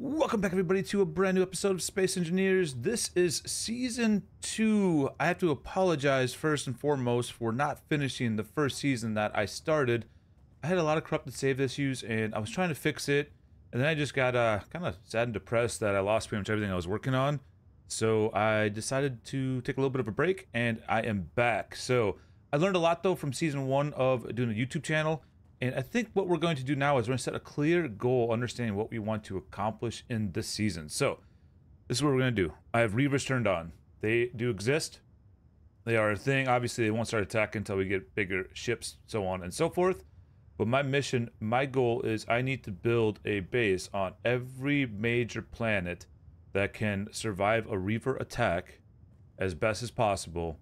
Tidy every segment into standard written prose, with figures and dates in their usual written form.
Welcome back, everybody, to a brand new episode of Space Engineers. This is Season 2. I have to apologize first and foremost for not finishing the first season that I started. I had a lot of corrupted save issues, and I was trying to fix it, and then I just got kind of sad and depressed that I lost pretty much everything I was working on. So I decided to take a little bit of a break, and I am back. So I learned a lot, though, from Season 1 of doing a YouTube channel. And I think what we're going to do now is we're going to set a clear goal, understanding what we want to accomplish in this season. So, this is what we're going to do. I have Reavers turned on. They do exist. They are a thing. Obviously, they won't start attacking until we get bigger ships, so on and so forth. But my mission, my goal is I need to build a base on every major planet that can survive a Reaver attack as best as possible.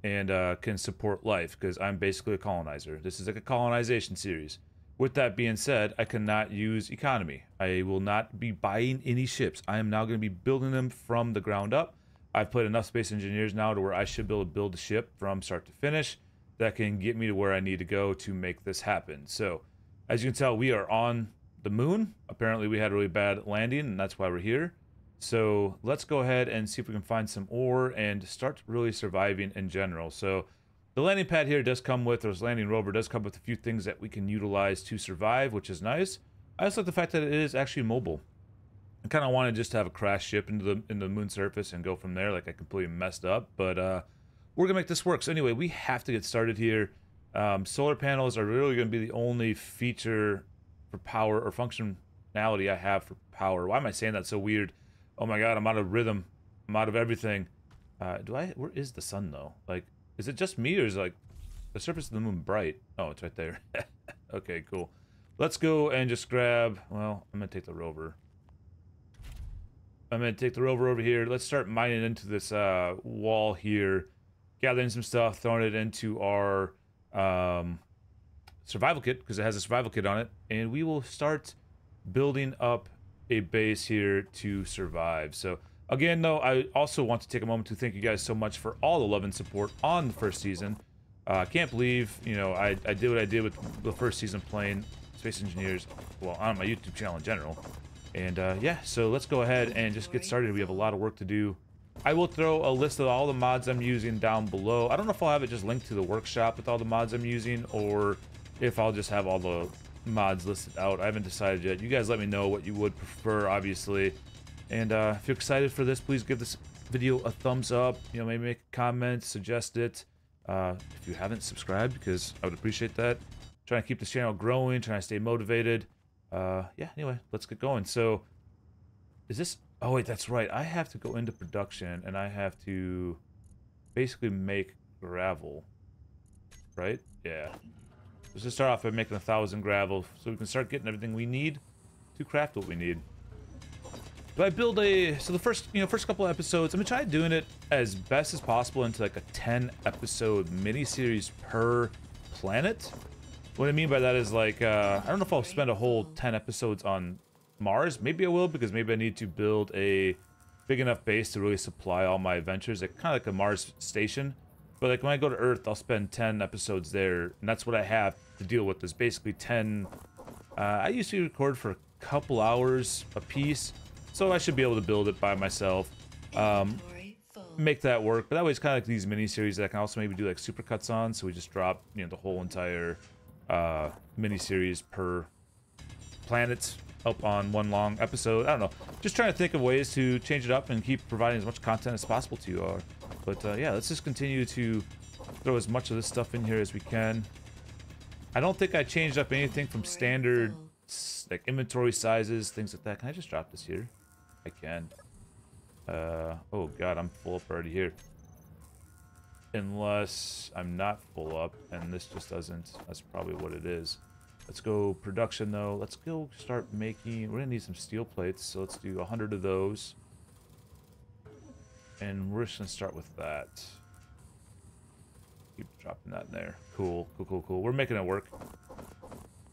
And can support life, because I'm basically a colonizer. This is like a colonization series. With that being said, I cannot use economy. I will not be buying any ships. I am now going to be building them from the ground up. I've put enough space engineers now to where I should be able to build a ship from start to finish that can get me to where I need to go to make this happen. So, as you can tell, we are on the moon. Apparently, we had a really bad landing, and that's why we're here. So let's go ahead and see if we can find some ore and start really surviving in general. So the landing pad here does come with, or this landing rover does come with a few things that we can utilize to survive, which is nice. I also like the fact that it is actually mobile. I kind of wanted just to have a crash ship into the moon surface and go from there, like I completely messed up. But we're gonna make this work. So anyway, we have to get started here. Solar panels are really gonna be the only feature for power or functionality I have for power. Why am I saying that so weird? Oh my god, I'm out of rhythm. I'm out of everything. Where is the sun, though? Like, is it just me, or is, like, the surface of the moon bright? Oh, it's right there. Okay, cool. Let's go and just grab... Well, I'm going to take the rover. I'm going to take the rover over here. Let's start mining into this wall here. Gathering some stuff, throwing it into our survival kit, because it has a survival kit on it. And we will start building up a base here to survive. So again, though, I also want to take a moment to thank you guys so much for all the love and support on the first season. I can't believe, you know, I did what I did with the first season playing Space Engineers, well, on my YouTube channel in general. And yeah, so let's go ahead and just get started. We have a lot of work to do. I will throw a list of all the mods I'm using down below. I don't know if I'll have it just linked to the workshop with all the mods I'm using, or if I'll just have all the mods listed out. I haven't decided yet. You guys let me know what you would prefer, obviously. And if you're excited for this, please give this video a thumbs up. You know, maybe make a comment, suggest it. If you haven't subscribed, because I would appreciate that. Trying to keep this channel growing, trying to stay motivated. Yeah, anyway, let's get going. So, is this... Oh, wait, that's right. I have to go into production, and I have to basically make gravel. Right? Yeah. Let's just start off by making 1,000 gravel so we can start getting everything we need to craft what we need. Do I build a... So the first couple of episodes, I'm going to try doing it as best as possible into like a 10-episode miniseries per planet. What I mean by that is like, I don't know if I'll spend a whole 10 episodes on Mars. Maybe I will, because maybe I need to build a big enough base to really supply all my adventures. Like, kind of like a Mars station. But like when I go to Earth, I'll spend 10 episodes there, and that's what I have to deal with, is basically 10... I usually record for a couple hours a piece, so I should be able to build it by myself. Make that work, but that way it's kind of like these mini-series that I can also maybe do like supercuts on, so we just drop, you know, the whole entire mini-series per planet up on one long episode. I don't know. Just trying to think of ways to change it up and keep providing as much content as possible to you all. But yeah, let's just continue to throw as much of this stuff in here as we can. I don't think I changed up anything from standard, like, inventory sizes, things like that. Can I just drop this here? I can. Oh god, I'm full up already here. Unless I'm not full up, and this just doesn't. That's probably what it is. Let's go production, though. Let's go start making... We're gonna need some steel plates, so let's do 100 of those. And we're just gonna start with that. Keep dropping that in there. Cool, cool, cool, cool. We're making it work.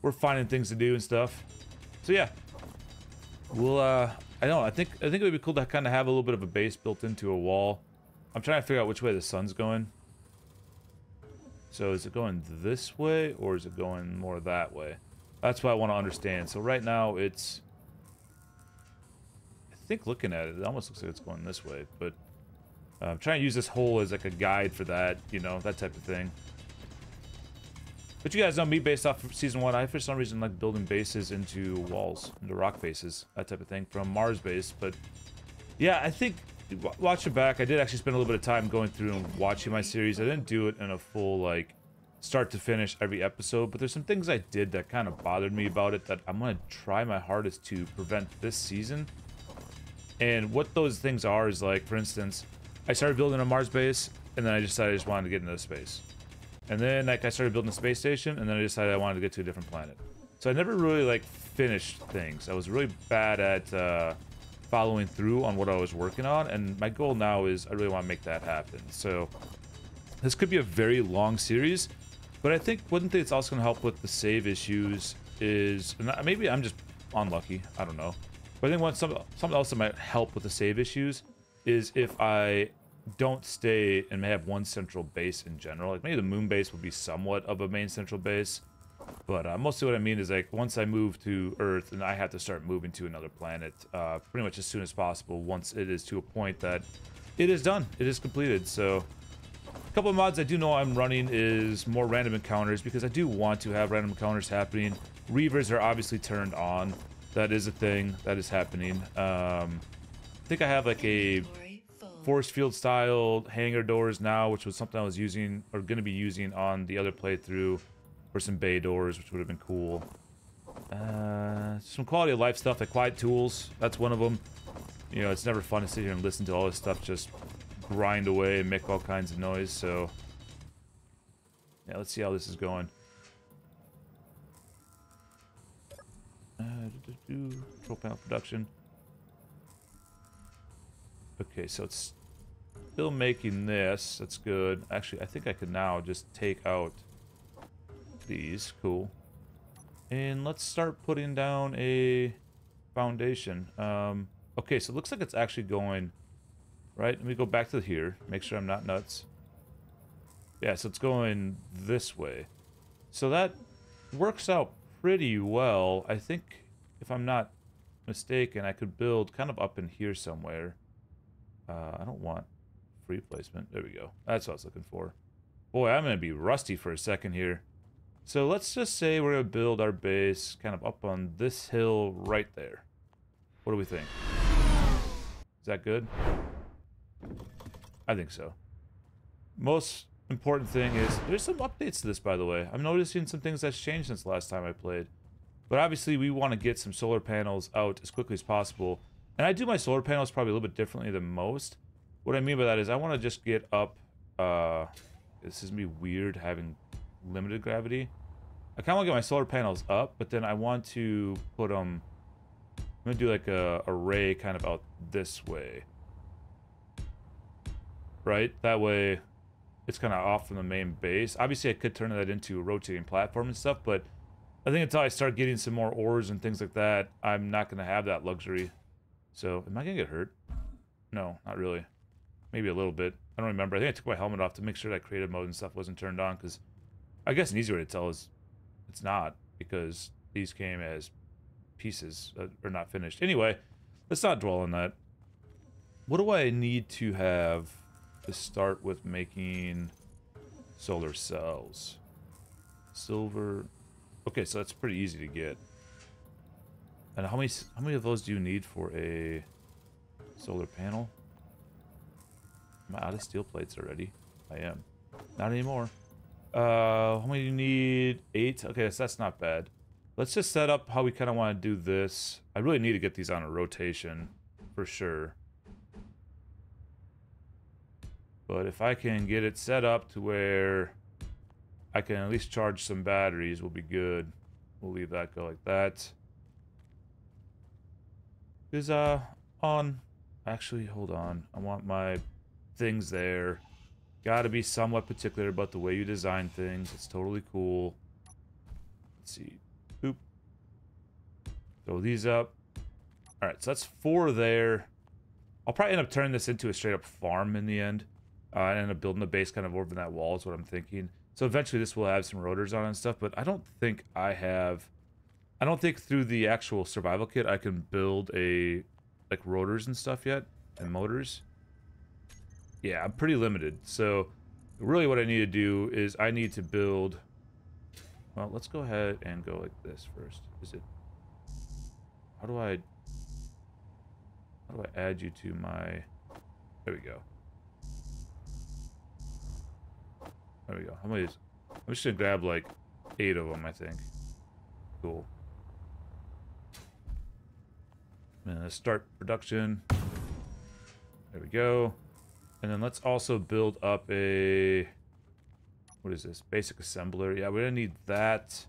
We're finding things to do and stuff. So yeah, we'll I don't know. I think it would be cool to kind of have a little bit of a base built into a wall. I'm trying to figure out which way the sun's going. So is it going this way, or is it going more that way? That's what I want to understand. So right now it's think looking at it, it almost looks like it's going this way, but I'm trying to use this hole as like a guide for that, you know, that type of thing. But you guys know me based off of Season 1, I for some reason like building bases into walls, into rock faces, that type of thing, from Mars base. But yeah, I think, watching back, I did actually spend a little bit of time going through and watching my series. I didn't do it in a full, like, start to finish every episode, but there's some things I did that kind of bothered me about it that I'm going to try my hardest to prevent this season. And what those things are is, like, for instance, I started building a Mars base, and then I decided I just wanted to get into space. And then, like, I started building a space station, and then I decided I wanted to get to a different planet. So I never really, like, finished things. I was really bad at following through on what I was working on, and my goal now is I really want to make that happen. So this could be a very long series, but I think one thing that's also going to help with the save issues is, and maybe I'm just unlucky, I don't know, but I think something else that might help with the save issues is if I don't stay and have one central base in general. Like, maybe the moon base would be somewhat of a main central base, but mostly what I mean is, like, once I move to Earth and I have to start moving to another planet pretty much as soon as possible, once it is to a point that it is done, it is completed. So a couple of mods I do know I'm running is more random encounters, because I do want to have random encounters happening. Reavers are obviously turned on. That is a thing that is happening. I think I have like a Forcefield style hangar doors now, which was something I was using or going to be using on the other playthrough for some bay doors, which would have been cool. Some quality of life stuff, like quiet tools. That's one of them. You know, it's never fun to sit here and listen to all this stuff just grind away and make all kinds of noise. So yeah, let's see how this is going. Control panel production. Okay, so it's still making this. That's good. Actually, I think I could now just take out these. Cool. And let's start putting down a foundation. Okay, so it looks like it's actually going... Right, let me go back to here. Make sure I'm not nuts. Yeah, so it's going this way. So that works out pretty well. I think, if I'm not mistaken, I could build kind of up in here somewhere. I don't want free placement. There we go. That's what I was looking for. Boy, I'm going to be rusty for a second here. So let's just say we're going to build our base kind of up on this hill right there. What do we think? Is that good? I think so. Most important thing is, there's some updates to this, by the way. I'm noticing some things that's changed since last time I played. But obviously, we want to get some solar panels out as quickly as possible. And I do my solar panels probably a little bit differently than most. What I mean by that is I want to just get up... this is me weird having limited gravity. I kind of want to get my solar panels up, but then I want to put them... I'm going to do like a array kind of out this way. Right? That way, it's kind of off from the main base. Obviously, I could turn that into a rotating platform and stuff, but I think until I start getting some more ores and things like that, I'm not going to have that luxury. So, am I going to get hurt? No, not really. Maybe a little bit. I don't remember. I think I took my helmet off to make sure that creative mode and stuff wasn't turned on, because I guess an easy way to tell is it's not, because these came as pieces that are not finished. Anyway, let's not dwell on that. What do I need to have to start with making solar cells? Silver. Okay, so that's pretty easy to get. And how many of those do you need for a solar panel? Am I out of steel plates already? I am. Not anymore. How many do you need? 8? Okay, so that's not bad. Let's just set up how we kind of want to do this. I really need to get these on a rotation, for sure. But if I can get it set up to where I can at least charge some batteries, we'll be good. We'll leave that go like that. Is on... Actually, hold on. I want my things there. Gotta be somewhat particular about the way you design things. It's totally cool. Let's see. Boop. Throw these up. Alright, so that's 4 there. I'll probably end up turning this into a straight up farm in the end. And end up building a base kind of over that wall is what I'm thinking. So eventually this will have some rotors on and stuff, but I don't think I have... I don't think through the actual survival kit I can build a like rotors and stuff yet, and motors. Yeah, I'm pretty limited. So really what I need to do is I need to build... Well, let's go ahead and go like this first. Is it... How do I add you to my... There we go. There we go. How many is... I'm just gonna grab like 8 of them, I think. Cool. And let's start production. There we go. And then let's also build up a... What is this? Basic assembler. Yeah, we're gonna need that.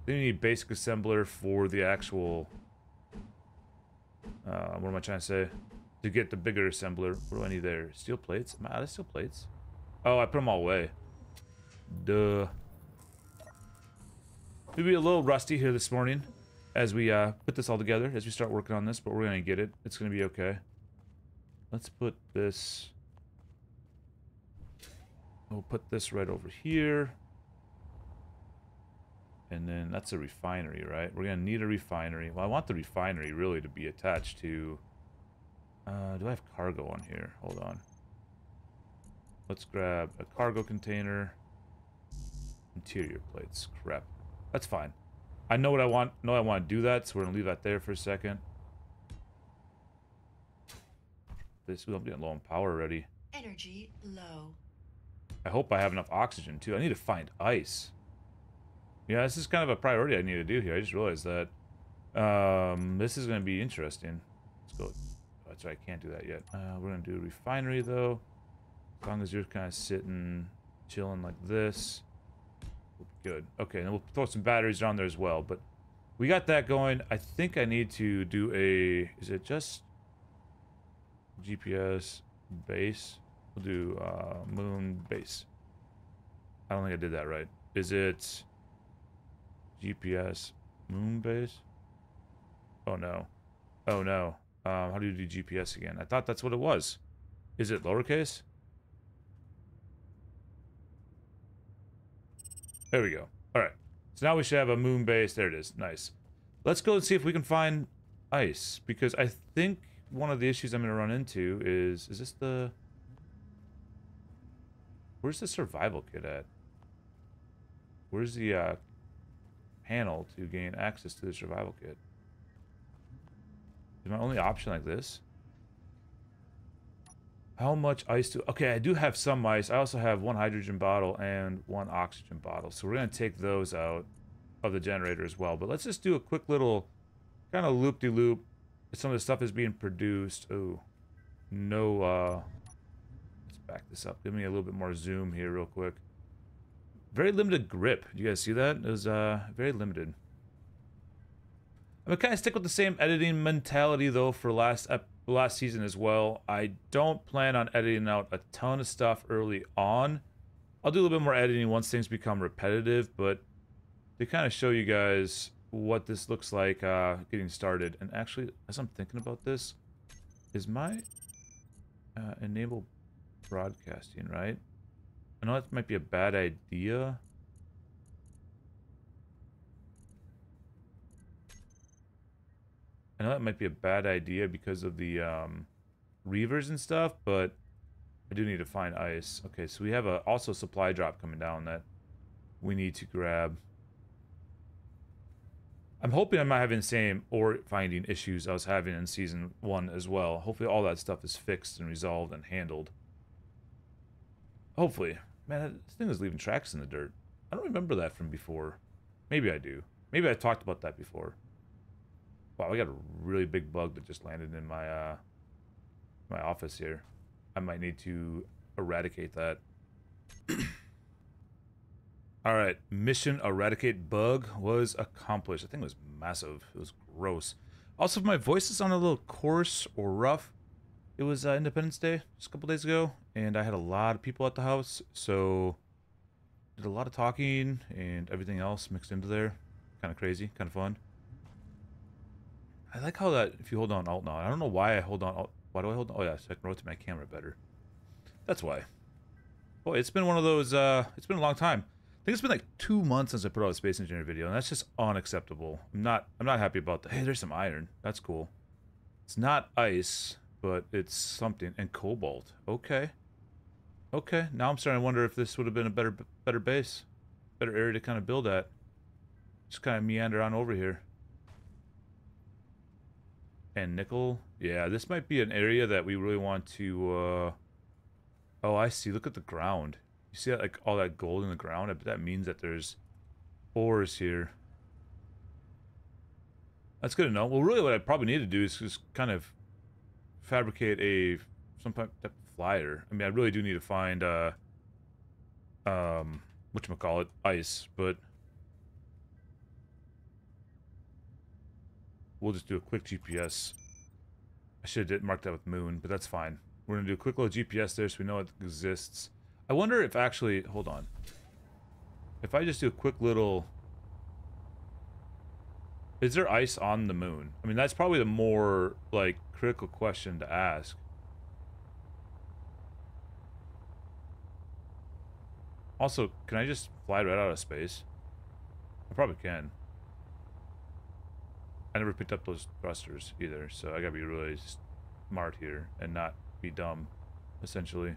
Then we need basic assembler for the actual... what am I trying to say? To get the bigger assembler. What do I need there? Steel plates? Am I out of steel plates? Oh, I put them all away. Duh. Maybe a little rusty here this morning as we put this all together, as we start working on this, but we're gonna get it. It's gonna be okay. Let's put this... We'll put this right over here. And then that's a refinery, right? We're gonna need a refinery. Well, I want the refinery really to be attached to... do I have cargo on here? Hold on. Let's grab a cargo container. Interior plates. Crap. That's fine. I know what I want. No, I want to do that, so we're gonna leave that there for a second. This will be low on power already. Energy low. I hope I have enough oxygen too. I need to find ice. Yeah, this is kind of a priority I need to do here. I just realized that. This is going to be interesting. Let's go. Oh, that's right, I can't do that yet. We're going to do a refinery though. As long as you're kind of sitting, chilling like this. Good. Okay, and we'll throw some batteries on there as well. But we got that going. I think I need to do a... Is it just GPS base? We'll do moon base. I don't think I did that right. Is it GPS moon base? Oh no. Oh no. How do you do GPS again? I thought that's what it was. Is it lowercase? There we go. Alright. So now we should have a moon base. There it is. Nice. Let's go and see if we can find ice. Because I think one of the issues I'm going to run into is... Is this the... Where's the survival kit at? Where's the panel to gain access to the survival kit? Is my only option like this? How much ice do... Okay, I do have some ice. I also have 1 hydrogen bottle and 1 oxygen bottle. So we're going to take those out of the generator as well. But let's just do a quick little kind of loop-de-loop. Some of the stuff is being produced. Oh, no... Let's back this up. Give me a little bit more zoom here real quick. Very limited grip. You guys see that? It was very limited. I'm gonna kind of stick with the same editing mentality though for last season as well. I don't plan on editing out a ton of stuff early on. I'll do a little bit more editing once things become repetitive, but to kind of show you guys what this looks like getting started. And actually, as I'm thinking about this, is my enable broadcasting, right? I know that might be a bad idea. I know that might be a bad idea because of the Reavers and stuff, but I do need to find ice. Okay, so we have also a supply drop coming down that we need to grab. I'm hoping I'm not having the same ore finding issues I was having in Season 1 as well. Hopefully all that stuff is fixed and resolved and handled. Hopefully. Man, this thing is leaving tracks in the dirt. I don't remember that from before. Maybe I do. Maybe I talked about that before. Wow, I got a really big bug that just landed in my my office here. I might need to eradicate that. Alright, mission eradicate bug was accomplished. I think it was massive. It was gross. Also, if my voice is on a little coarse or rough, it was Independence Day just a couple days ago, and I had a lot of people at the house, so did a lot of talking and everything else mixed into there. Kind of crazy, kind of fun. I like how that, if you hold on Alt now, I don't know why I hold on Alt. Why do I hold on? Oh yeah, so I can rotate my camera better. That's why. Boy, it's been one of those, it's been a long time. I think it's been like 2 months since I put out a Space Engineer video, and that's just unacceptable. I'm not happy about that. Hey, there's some iron. That's cool. It's not ice, but it's something. And cobalt. Okay. Okay. Now I'm starting to wonder if this would have been a better base. Better area to kind of build at. Just kind of meander on over here. And nickel. Yeah, this might be an area that we really want to... Oh, I see. Look at the ground. You see that, like, all that gold in the ground? That means that there's ores here. That's good to know. Well, really what I probably need to do is just kind of fabricate some type of flyer. I mean, I really do need to find, whatchamacallit, ice, but we'll just do a quick GPS. I should have marked that with moon, but that's fine. We're going to do a quick little GPS there so we know it exists. I wonder if actually, hold on. If I just do a quick little... Is there ice on the moon? I mean, that's probably the more, like, critical question to ask. Also, can I just fly right out of space? I probably can. I never picked up those thrusters either, so I gotta be really smart here and not be dumb, essentially.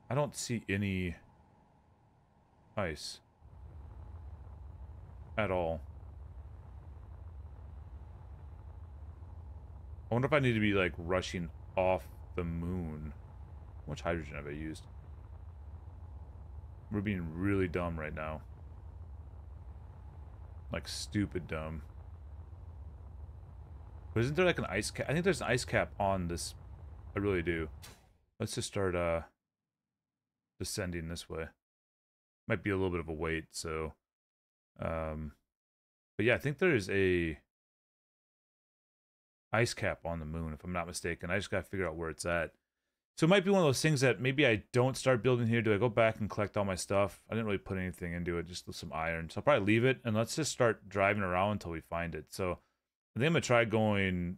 I don't see any ice at all. I wonder if I need to be, like, rushing off the moon. How much hydrogen have I used? We're being really dumb right now. Like, stupid dumb. But isn't there, like, an ice cap? I think there's an ice cap on this. I really do. Let's just start, descending this way. Might be a little bit of a wait, so... but yeah, I think there is a ice cap on the moon, if I'm not mistaken. I just gotta figure out where it's at. So it might be one of those things that maybe I don't start building here. Do I go back and collect all my stuff? I didn't really put anything into it, just some iron. So I'll probably leave it, and let's just start driving around until we find it. So I think I'm gonna try going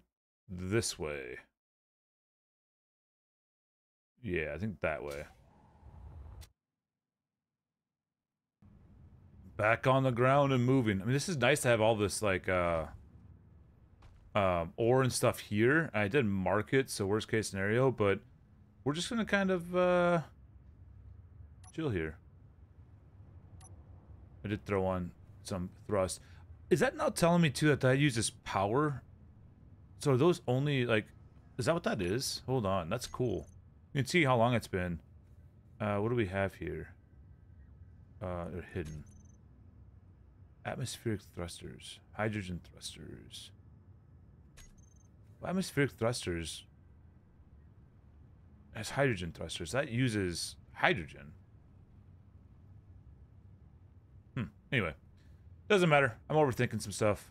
this way. Yeah, I think that way. Back on the ground and moving. I mean, this is nice to have all this, like, ore and stuff here. I did mark it, so worst case scenario, but we're just gonna kind of, chill here. I did throw on some thrust. Is that now telling me, too, that that uses power? So are those only, like... Is that what that is? Hold on, that's cool. You can see how long it's been. What do we have here? They're hidden. Atmospheric thrusters. Hydrogen thrusters. Well, atmospheric thrusters has hydrogen thrusters. That uses hydrogen. Anyway. Doesn't matter. I'm overthinking some stuff.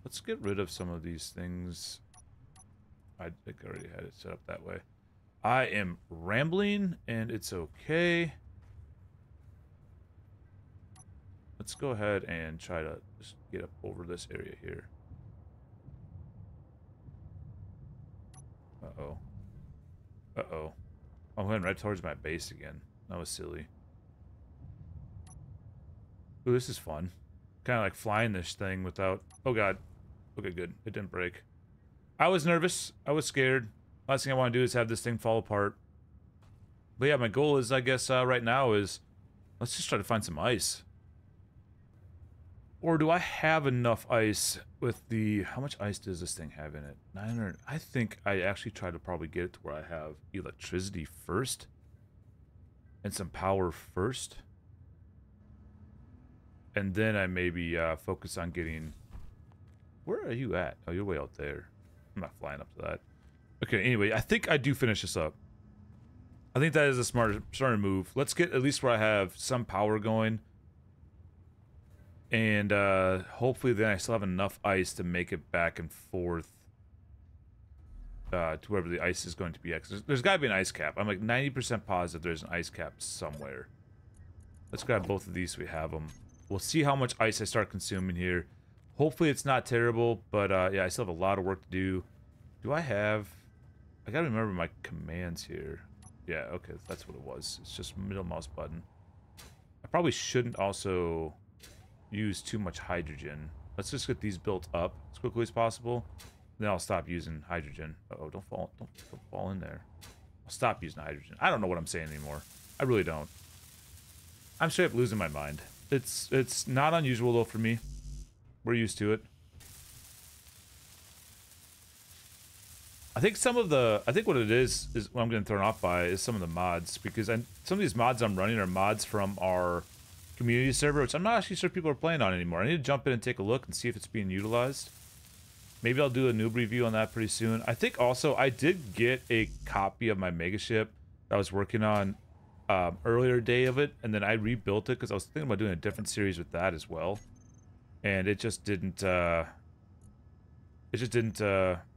Let's get rid of some of these things. I think I already had it set up that way. I am rambling, and it's okay. Let's go ahead and try to just get up over this area here. Uh-oh. Uh-oh. I'm heading right towards my base again. That was silly. Ooh, this is fun. Kind of like flying this thing without... Oh, God. Okay, good. It didn't break. I was nervous. I was scared. Last thing I want to do is have this thing fall apart. But yeah, my goal is, I guess, right now is... Let's just try to find some ice. Or do I have enough ice with the... How much ice does this thing have in it? 900... I think I actually try to probably get it to where I have electricity first. And some power first. And then I maybe focus on getting... Where are you at? Oh, you're way out there. I'm not flying up to that. Okay, anyway, I think I do finish this up. I think that is a smarter move. Let's get at least where I have some power going. And hopefully then I still have enough ice to make it back and forth to wherever the ice is going to be at. There's got to be an ice cap. I'm like 90% positive there's an ice cap somewhere. Let's grab both of these so we have them. We'll see how much ice I start consuming here. Hopefully it's not terrible, but yeah, I still have a lot of work to do. Do I have... I gotta remember my commands here. Yeah, okay, that's what it was. It's just middle mouse button. I probably shouldn't also use too much hydrogen. Let's just get these built up as quickly as possible. Then I'll stop using hydrogen. Uh-oh, don't fall in there. I'll stop using hydrogen. I don't know what I'm saying anymore. I really don't. I'm straight up losing my mind. It's not unusual though for me. We're used to it. I think what it is what I'm getting thrown off by is some of the mods, because some of these mods I'm running are mods from our community server, which I'm not actually sure people are playing on anymore. I need to jump in and take a look and see if it's being utilized. Maybe I'll do a noob review on that pretty soon. I think also I did get a copy of my megaship that I was working on earlier day of it, and then I rebuilt it because I was thinking about doing a different series with that as well, and it just didn't I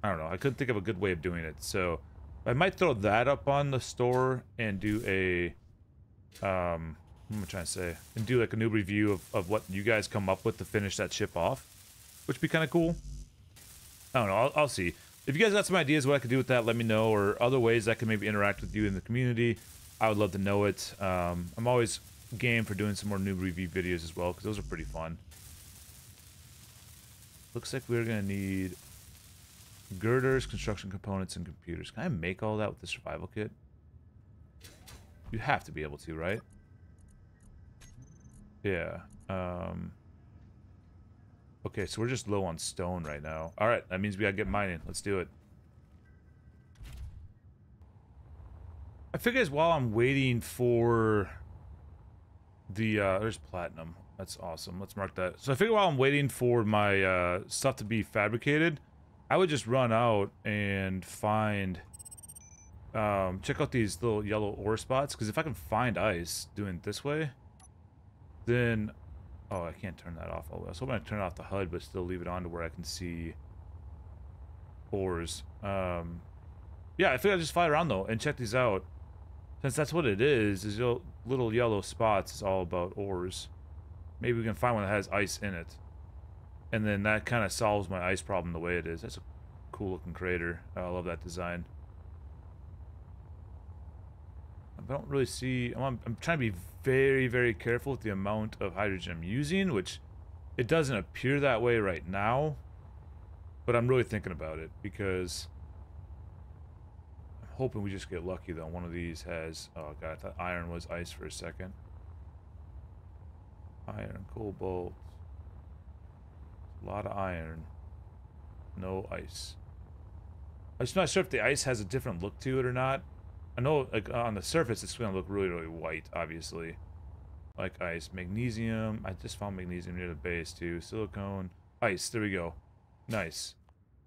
don't know, I couldn't think of a good way of doing it, so I might throw that up on the store and do a what am I trying to say, and do like a new review of what you guys come up with to finish that ship off, which would be kind of cool. I don't know, I'll see. If you guys got some ideas what I could do with that, let me know, or other ways I can maybe interact with you in the community. I would love to know it. I'm always game for doing some more new review videos as well, because those are pretty fun. Looks like we're going to need girders, construction components, and computers. Can I make all that with the survival kit? You have to be able to, right? Yeah. Okay, so we're just low on stone right now. Alright, that means we gotta get mining. Let's do it. I figure as while I'm waiting for the, there's platinum. That's awesome. Let's mark that. So I figure while I'm waiting for my stuff to be fabricated, I would just run out and find, check out these little yellow ore spots, because if I can find ice doing it this way, then, oh, I can't turn that off. I was hoping I'd turn off the HUD, but still leave it on to where I can see ores. Yeah, I figure I'll just fly around though and check these out. Since that's what it is little yellow spots is all about ores. Maybe we can find one that has ice in it. And then that kind of solves my ice problem the way it is. That's a cool looking crater. I love that design. I don't really see... I'm trying to be very, very careful with the amount of hydrogen I'm using, which it doesn't appear that way right now. But I'm really thinking about it, because I'm hoping we just get lucky, though. One of these has... Oh, God, I thought iron was ice for a second. Iron, cobalt. A lot of iron. No ice. I'm just not sure if the ice has a different look to it or not. I know, like, on the surface, it's going to look really, really white, obviously. Like ice. Magnesium. I just found magnesium near the base, too. Silicone. Ice. There we go. Nice.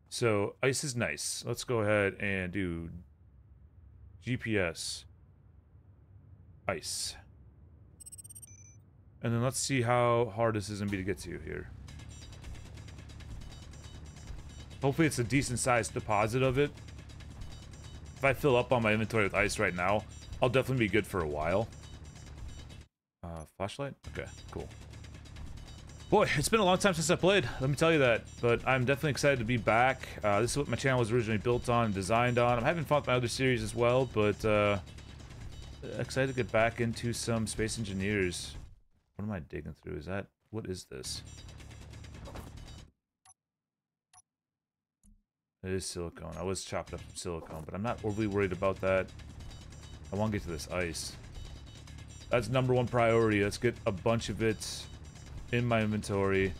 So, ice is nice. Let's go ahead and do GPS. Ice. And then let's see how hard this is going to be to get to here. Hopefully it's a decent-sized deposit of it. If I fill up on my inventory with ice right now, I'll definitely be good for a while. Flashlight? Okay, cool. Boy, it's been a long time since I played, let me tell you that. But I'm definitely excited to be back. This is what my channel was originally built on and designed on. I'm having fun with my other series as well, but excited to get back into some Space Engineers. What am I digging through? Is that... What is this? It is silicone. I was chopped up from silicone, but I'm not overly worried about that. I want to get to this ice. That's #1 priority. Let's get a bunch of it in my inventory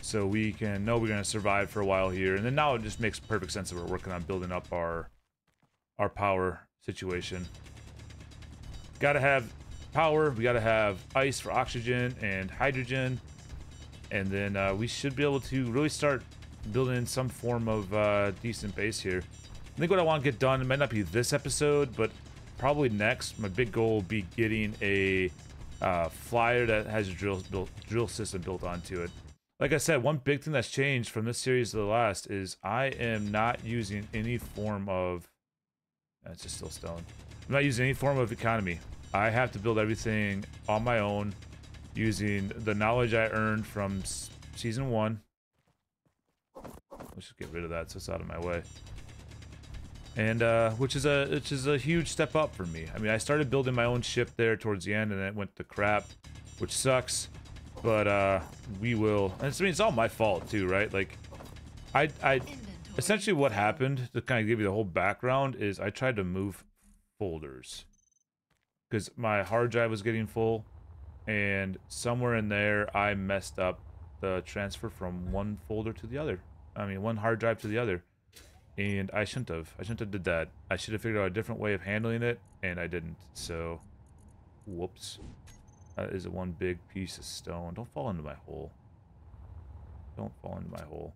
so we can know we're going to survive for a while here. And then now it just makes perfect sense that we're working on building up our power situation. Gotta have power. We gotta have ice for oxygen and hydrogen. And then we should be able to really start building in some form of decent base here. I think what I want to get done, it might not be this episode, but probably next, my big goal will be getting a flyer that has a drill system built onto it. Like I said, one big thing that's changed from this series to the last is I am not using any form of... That's just still stone. I'm not using any form of economy. I have to build everything on my own using the knowledge I earned from Season 1. Let's just get rid of that so it's out of my way. And which is a huge step up for me. I mean, I started building my own ship there towards the end, and it went to crap, which sucks. But we will. And I mean, it's all my fault too, right? Like, I essentially what happened to kind of give you the whole background is I tried to move folders because my hard drive was getting full, and somewhere in there I messed up the transfer from one folder to the other. I mean, one hard drive to the other, and I shouldn't have. I shouldn't have did that. I should have figured out a different way of handling it, and I didn't. So, whoops. That is one big piece of stone. Don't fall into my hole. Don't fall into my hole.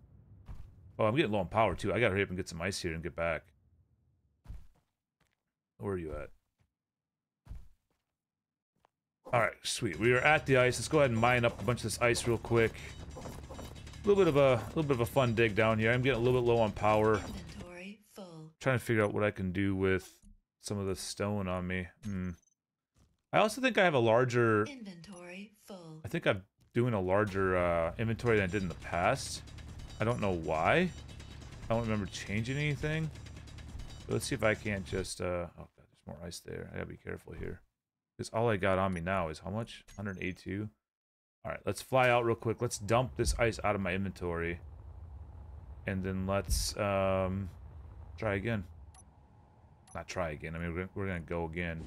Oh, I'm getting low on power too. I gotta hurry up and get some ice here and get back. Where are you at? Alright, sweet. We are at the ice. Let's go ahead and mine up a bunch of this ice real quick. A little bit of a fun dig down here. I'm getting a little bit low on power. Inventory full. Trying to figure out what I can do with some of the stone on me. I also think I have a larger... Inventory full. I think I'm doing a larger inventory than I did in the past. I don't know why. I don't remember changing anything. But let's see if I can't just... oh, God, there's more ice there. I gotta be careful here. Because all I got on me now is how much? 182. Alright, let's fly out real quick. Let's dump this ice out of my inventory. And then let's try again. Not try again. I mean, we're gonna go again.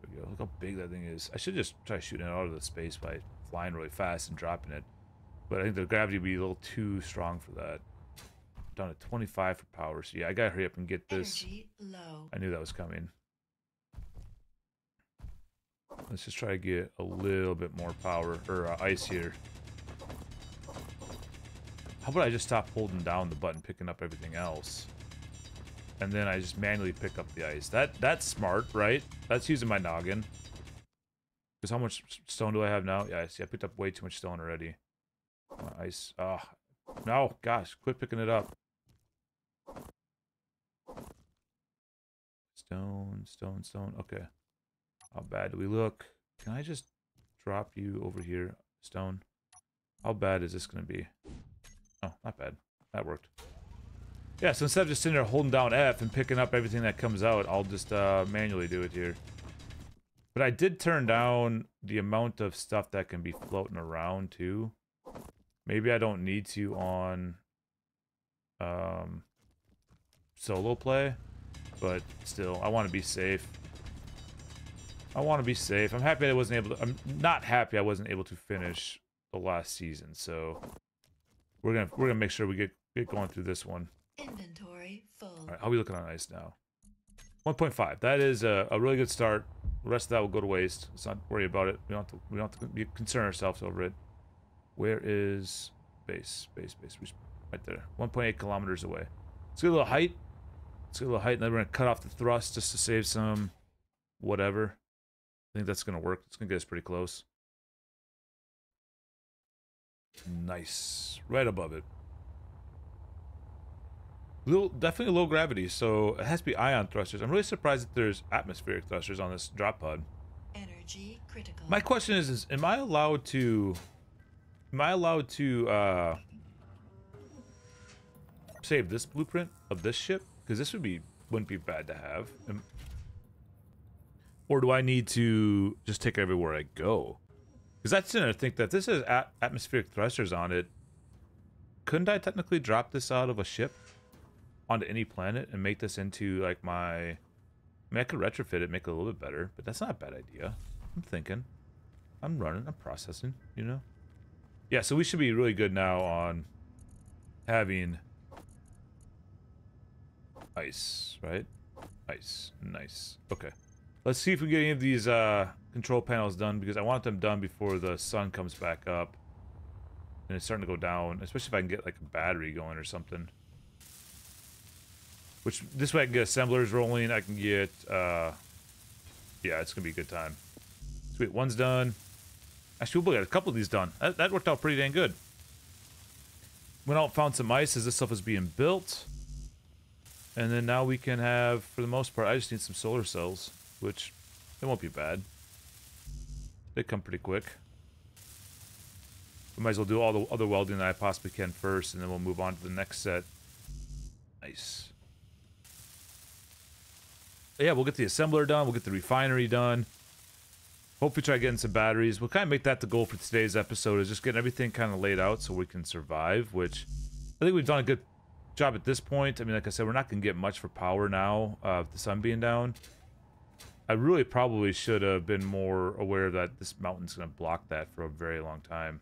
There we go. Look how big that thing is. I should just try shooting it out of the space by flying really fast and dropping it. But I think the gravity would be a little too strong for that. Down to 25 for power. So yeah, I gotta hurry up and get this. Energy low. I knew that was coming. Let's just try to get a little bit more power, or ice here. How about I just stop holding down the button, picking up everything else? And then I just manually pick up the ice. That's smart, right? That's using my noggin. Because how much stone do I have now? Yeah, I see I picked up way too much stone already. Ice. Oh, no, gosh, quit picking it up. Stone, stone, stone. Okay. How bad do we look? Can I just drop you over here, stone? How bad is this going to be? Oh, not bad. That worked. Yeah, so instead of just sitting there holding down F and picking up everything that comes out, I'll just manually do it here. But I did turn down the amount of stuff that can be floating around, too. Maybe I don't need to on solo play, but still, I want to be safe. I want to be safe. I'm happy I wasn't able to... I'm not happy I wasn't able to finish the last season, so we're gonna make sure we get going through this one. Inventory full. All right, how are we looking on ice now? 1.5. That is a really good start. The rest of that will go to waste. Let's not worry about it. We don't have to concern ourselves over it. Where is base? Base. Right there. 1.8 kilometers away. Let's get a little height. Let's get a little height, and then we're gonna cut off the thrust just to save some whatever. I think that's gonna work. It's gonna get us pretty close. Nice. Right above it. Definitely low gravity, so it has to be ion thrusters. I'm really surprised that there's atmospheric thrusters on this drop pod. Energy critical. My question is am I allowed to save this blueprint of this ship? Because this wouldn't be bad to have. Or do I need to just take it everywhere I go? Because that's in there. I think that this has atmospheric thrusters on it. Couldn't I technically drop this out of a ship onto any planet and make this into like my... I mean, I could retrofit it, make it a little bit better, but that's not a bad idea. I'm thinking. I'm running. I'm processing, you know? Yeah, so we should be really good now on having ice, right? Ice. Nice. Okay. Let's see if we get any of these control panels done, because I want them done before the sun comes back up. And it's starting to go down, especially if I can get like a battery going or something. Which, this way I can get assemblers rolling, I can get, yeah, it's going to be a good time. Sweet, one's done. Actually, we'll get a couple of these done. That worked out pretty dang good. Went out and found some ice as this stuff is being built. And then now we can have, for the most part, I just need some solar cells, which, they won't be bad. They come pretty quick. We might as well do all the other welding that I possibly can first, and then we'll move on to the next set. Nice. Yeah, we'll get the assembler done, we'll get the refinery done. Hopefully try getting some batteries. We'll kind of make that the goal for today's episode, is just getting everything kind of laid out so we can survive, which I think we've done a good job at this point. I mean, like I said, we're not going to get much for power now, with the sun being down. I really probably should have been more aware that this mountain's going to block that for a very long time.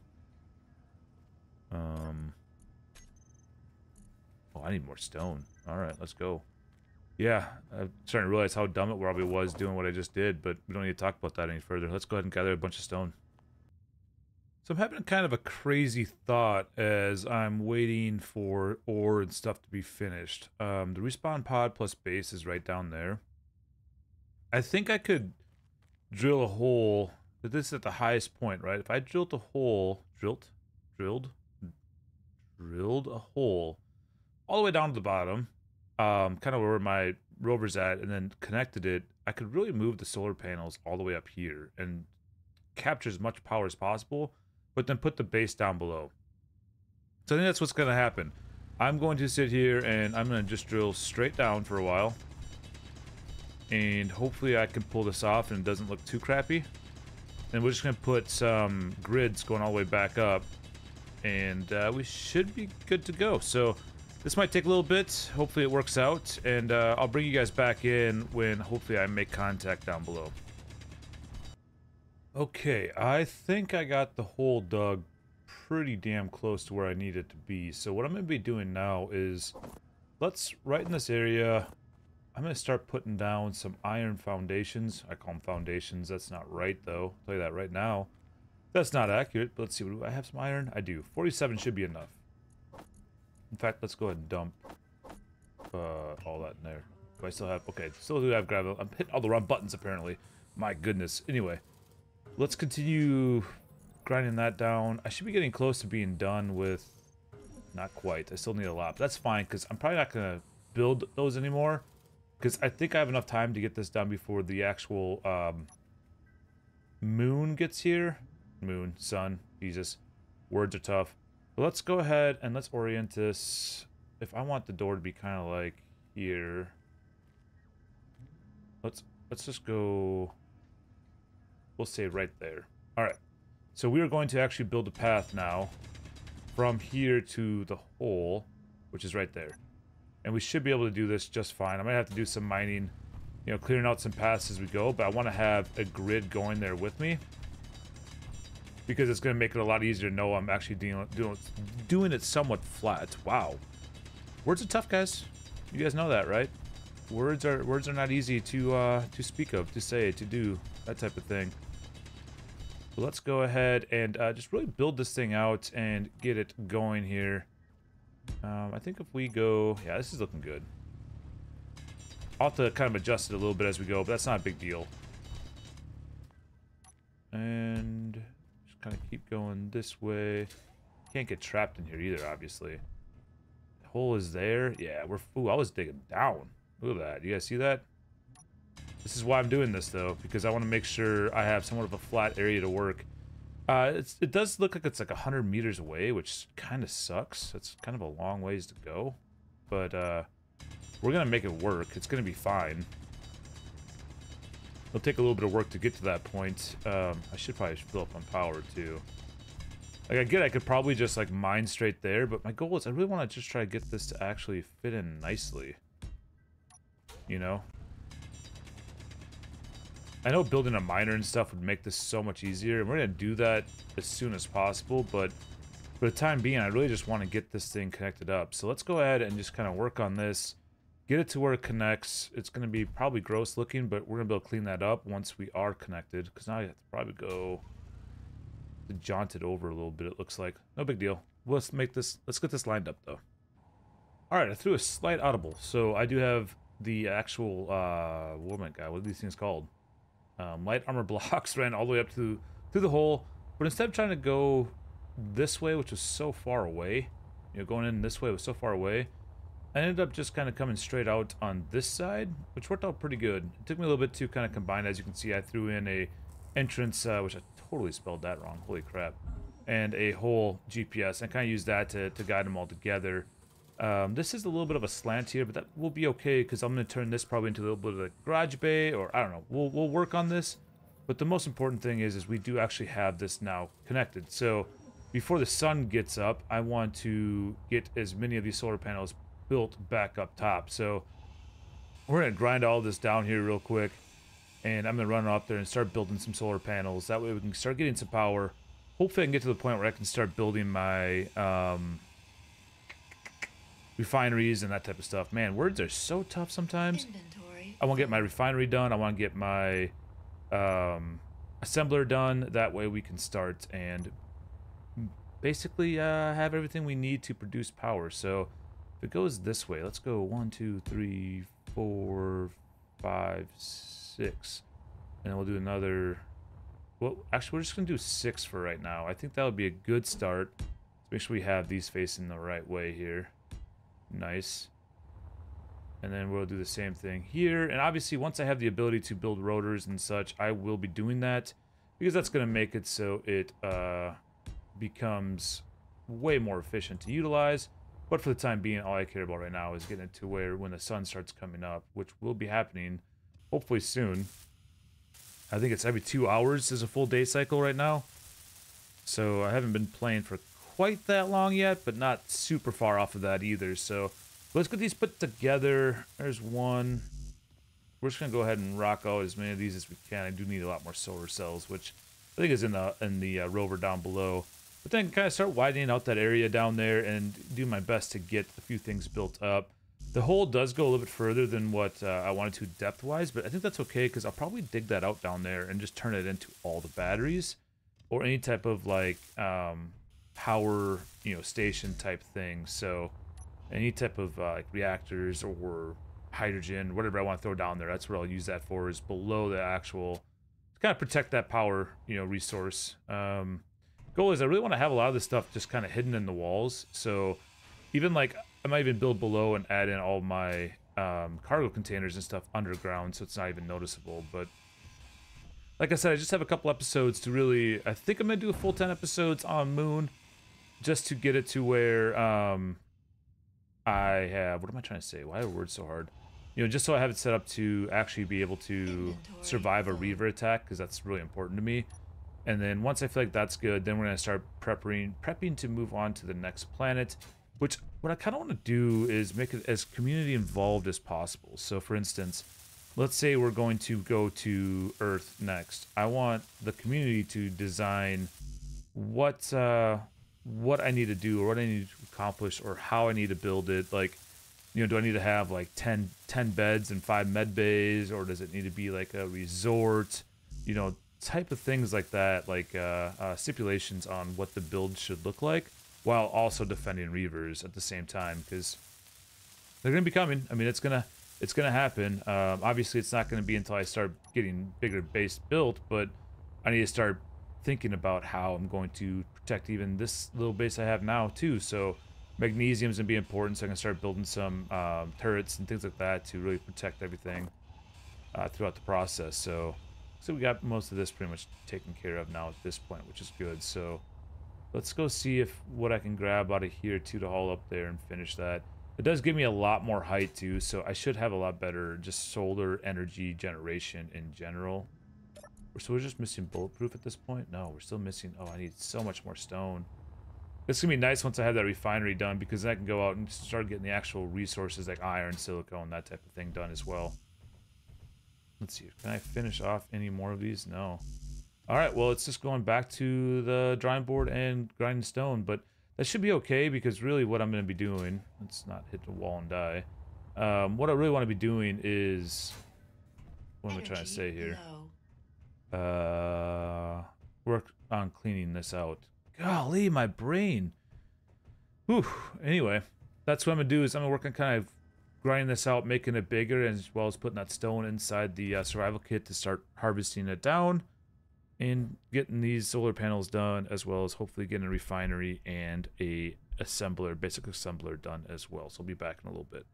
Oh, I need more stone. Alright, let's go. Yeah, I'm starting to realize how dumb it probably was doing what I just did, but we don't need to talk about that any further. Let's go ahead and gather a bunch of stone. So I'm having kind of a crazy thought as I'm waiting for ore and stuff to be finished. The respawn pod plus base is right down there. I think I could drill a hole. This is at the highest point, right? If I drilled a hole, drilled a hole all the way down to the bottom, kind of where my rover's at, and then connected it, I could really move the solar panels all the way up here and capture as much power as possible, but then put the base down below. So I think that's what's going to happen. I'm going to sit here and I'm going to just drill straight down for a while. And hopefully I can pull this off and it doesn't look too crappy. And we're just going to put some grids going all the way back up. And we should be good to go. So this might take a little bit. Hopefully it works out. And I'll bring you guys back in when hopefully I make contact down below. Okay, I think I got the hole dug pretty damn close to where I need it to be. So what I'm going to be doing now is, let's, right in this area, I'm going to start putting down some iron foundations. I call them foundations. That's not right, though. I'll tell you that right now. That's not accurate, but let's see. Do I have some iron? I do. 47 should be enough. In fact, let's go ahead and dump all that in there. Do I still have... Okay, still do have gravel. I'm hitting all the wrong buttons, apparently. My goodness. Anyway, let's continue grinding that down. I should be getting close to being done with... Not quite. I still need a lot. But that's fine, because I'm probably not going to build those anymore. Because I think I have enough time to get this done before the actual moon gets here. Moon, sun, Jesus. Words are tough. But let's go ahead and let's orient this. If I want the door to be kind of like here. Let's just go... We'll say right there. Alright. So we are going to actually build a path now. From here to the hole. Which is right there. And we should be able to do this just fine. I might have to do some mining, you know, clearing out some paths as we go, but I want to have a grid going there with me. Because it's going to make it a lot easier to know I'm actually doing it somewhat flat. Wow. Words are tough, guys. You guys know that, right? Words are not easy to speak of, to say, to do, that type of thing. So let's go ahead and just really build this thing out and get it going here. I think if we go... Yeah, this is looking good. I'll have to kind of adjust it a little bit as we go, but that's not a big deal. And just kind of keep going this way. Can't get trapped in here either, obviously. The hole is there. Yeah, we're... Ooh, I was digging down. Look at that. You guys see that? This is why I'm doing this, though, because I want to make sure I have somewhat of a flat area to work. It does look like it's like 100 meters away, which kind of sucks. It's kind of a long ways to go. But we're going to make it work. It's going to be fine. It'll take a little bit of work to get to that point. I should probably fill up on power, too. Like, I get I could probably just, like, mine straight there, but my goal is I really want to just try to get this to actually fit in nicely. You know? I know building a miner and stuff would make this so much easier, and we're going to do that as soon as possible, but for the time being, I really just want to get this thing connected up. So let's go ahead and just kind of work on this, get it to where it connects. It's going to be probably gross looking, but we're going to be able to clean that up once we are connected, because now I have to probably go to jaunt it over a little bit, it looks like. No big deal. Let's get this lined up, though. Alright, I threw a slight audible, so I do have the actual, what are these things called? Light armor blocks ran all the way up to the hole, but instead of trying to go this way, which was so far away, you know, going in this way was so far away, I ended up just kind of coming straight out on this side, which worked out pretty good. It took me a little bit to kind of combine. As you can see, I threw in a entrance, which I totally spelled that wrong, holy crap, and a hole GPS, and kind of used that to guide them all together. This is a little bit of a slant here, but that will be okay because I'm going to turn this probably into a little bit of a garage bay, or I don't know. We'll work on this. But the most important thing is we do actually have this now connected. So before the sun gets up, I want to get as many of these solar panels built back up top. So we're going to grind all this down here real quick. And I'm going to run up there and start building some solar panels. That way we can start getting some power. Hopefully I can get to the point where I can start building my refineries and that type of stuff. Man, words are so tough sometimes. Inventory I want to get my refinery done. I want to get my assembler done. That way we can start and basically have everything we need to produce power. So if it goes this way, let's go 1, 2, 3, 4, 5, 6. And then we'll do another... Well, actually, we're just going to do 6 for right now. I think that would be a good start. Make sure we have these facing the right way here. Nice. And then we'll do the same thing here. And obviously, once I have the ability to build rotors and such, I will be doing that. Because that's going to make it so it becomes way more efficient to utilize. But for the time being, all I care about right now is getting it to where when the sun starts coming up, which will be happening hopefully soon. I think it's every 2 hours is a full day cycle right now. So I haven't been playing for quite that long yet, but not super far off of that either. So let's get these put together. There's one. We're just going to go ahead and rock out as many of these as we can. I do need a lot more solar cells, which I think is in the rover down below. But then kind of start widening out that area down there and do my best to get a few things built up. The hole does go a little bit further than what I wanted to depth-wise, but I think that's okay because I'll probably dig that out down there and just turn it into all the batteries or any type of like power, station type thing. So any type of like reactors or hydrogen, whatever I want to throw down there, that's what I'll use that for, is below the actual, to kind of protect that power, resource. Goal is I really want to have a lot of this stuff just kind of hidden in the walls. So even like I might even build below and add in all my cargo containers and stuff underground, so it's not even noticeable. But like I said, I just have a couple episodes to really, I think I'm gonna do a full 10 episodes on Moon, just to get it to where I have, what am I trying to say? Why are words so hard? Just so I have it set up to actually be able to survive a Reaver attack, because that's really important to me. And then once I feel like that's good, then we're gonna start prepping to move on to the next planet. Which, what I kind of want to do is make it as community involved as possible. So, for instance, let's say we're going to go to Earth next. I want the community to design what I need to do, or what I need to accomplish, or how I need to build it. Like, do I need to have like 10 beds and 5 med bays, or does it need to be like a resort? Type of things like that, like stipulations on what the build should look like, while also defending Reavers at the same time, because they're going to be coming. I mean, it's gonna happen. Obviously, it's not going to be until I start getting bigger base built, but I need to start thinking about how I'm going to protect even this little base I have now, too. So magnesium's going to be important, so I can start building some turrets and things like that to really protect everything throughout the process. So we got most of this pretty much taken care of now at this point, which is good. So let's go see what I can grab out of here too to haul up there and finish that. It does give me a lot more height too, so I should have a lot better just solar energy generation in general. So we're just missing bulletproof at this point? No, we're still missing... Oh, I need so much more stone. It's going to be nice once I have that refinery done, because then I can go out and start getting the actual resources like iron, silicone, that type of thing done as well. Let's see. Can I finish off any more of these? No. Alright, well, it's just going back to the drawing board and grinding stone, but that should be okay, because really what I'm going to be doing... Let's not hit the wall and die. What I really want to be doing is... What am I trying to say here? Work on cleaning this out. Golly, my brain! Whew. Anyway, that's what I'm going to do, is I'm going to work on kind of grinding this out, making it bigger, as well as putting that stone inside the survival kit to start harvesting it down. And getting these solar panels done, as well as hopefully getting a refinery and a assembler, basic assembler done as well. So I'll be back in a little bit.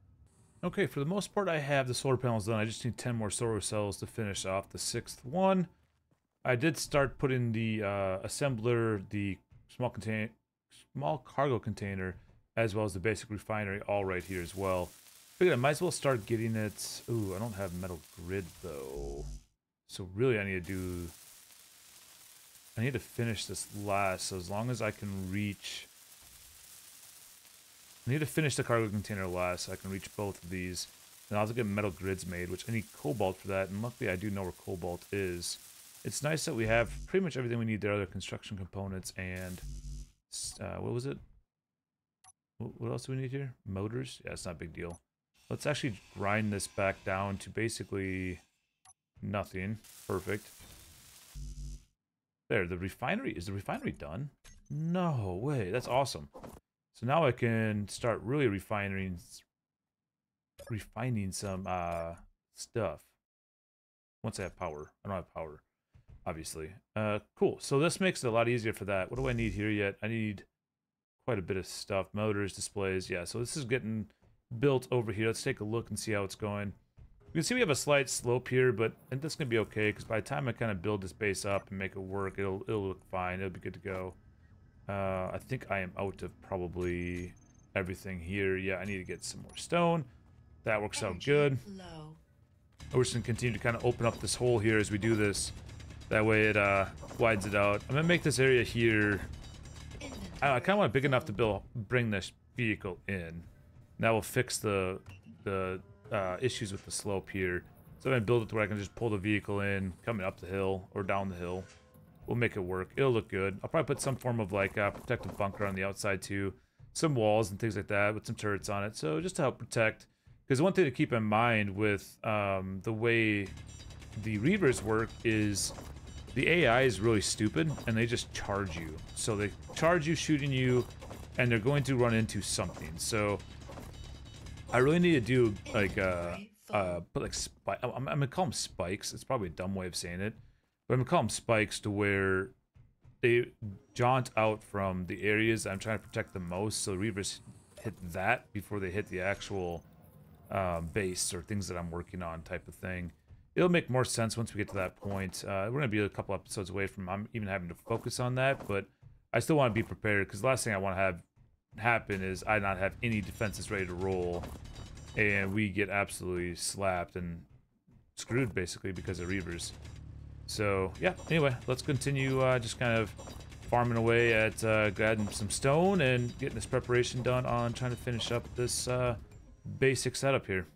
Okay, for the most part, I have the solar panels done. I just need 10 more solar cells to finish off the 6th one. I did start putting the assembler, the small cargo container, as well as the basic refinery all right here as well. Figured I might as well start getting it. Ooh, I don't have metal grid though. So really I need to finish this last. So as long as I can reach... I need to finish the cargo container last so I can reach both of these. And I'll have to get metal grids made, which I need cobalt for that. And luckily I do know where cobalt is. It's nice that we have pretty much everything we need there. Other construction components and... what was it? What else do we need here? Motors? Yeah, it's not a big deal. Let's actually grind this back down to basically nothing. Perfect. There, the refinery. Is the refinery done? No way. That's awesome. So now I can start really refining some stuff. Once I have power. I don't have power, obviously. Cool. So this makes it a lot easier for that. What do I need here yet? I need quite a bit of stuff. Motors, displays. Yeah, so this is getting built over here. Let's take a look and see how it's going. You can see we have a slight slope here, but I think that's going to be okay, because by the time I kind of build this base up and make it work, it'll look fine. It'll be good to go. I think I am out of probably everything here. Yeah, I need to get some more stone. That works out good. We're just going to continue to kind of open up this hole here as we do this. That way it widens it out. I'm going to make this area here... I kind of want it big enough to bring this vehicle in. That will fix the issues with the slope here. So I'm going to build it to where I can just pull the vehicle in, coming up the hill or down the hill. We'll make it work. It'll look good. I'll probably put some form of like a protective bunker on the outside too. Some walls and things like that with some turrets on it. So just to help protect. Because one thing to keep in mind with the way the Reavers work is the AI is really stupid and they just charge you. So they charge you shooting you and they're going to run into something. So I really need to do like put like I'm gonna call them spikes. It's probably a dumb way of saying it, but I'm gonna call them spikes to where they jaunt out from the areas I'm trying to protect the most. So the Reavers hit that before they hit the actual base or things that I'm working on, type of thing. It'll make more sense once we get to that point. We're gonna be a couple episodes away from even having to focus on that, but I still want to be prepared because the last thing I want to have happen is I not have any defenses ready to roll and we get absolutely slapped and screwed basically because of Reavers. So yeah, anyway, let's continue just kind of farming away at grabbing some stone and getting this preparation done on trying to finish up this basic setup here.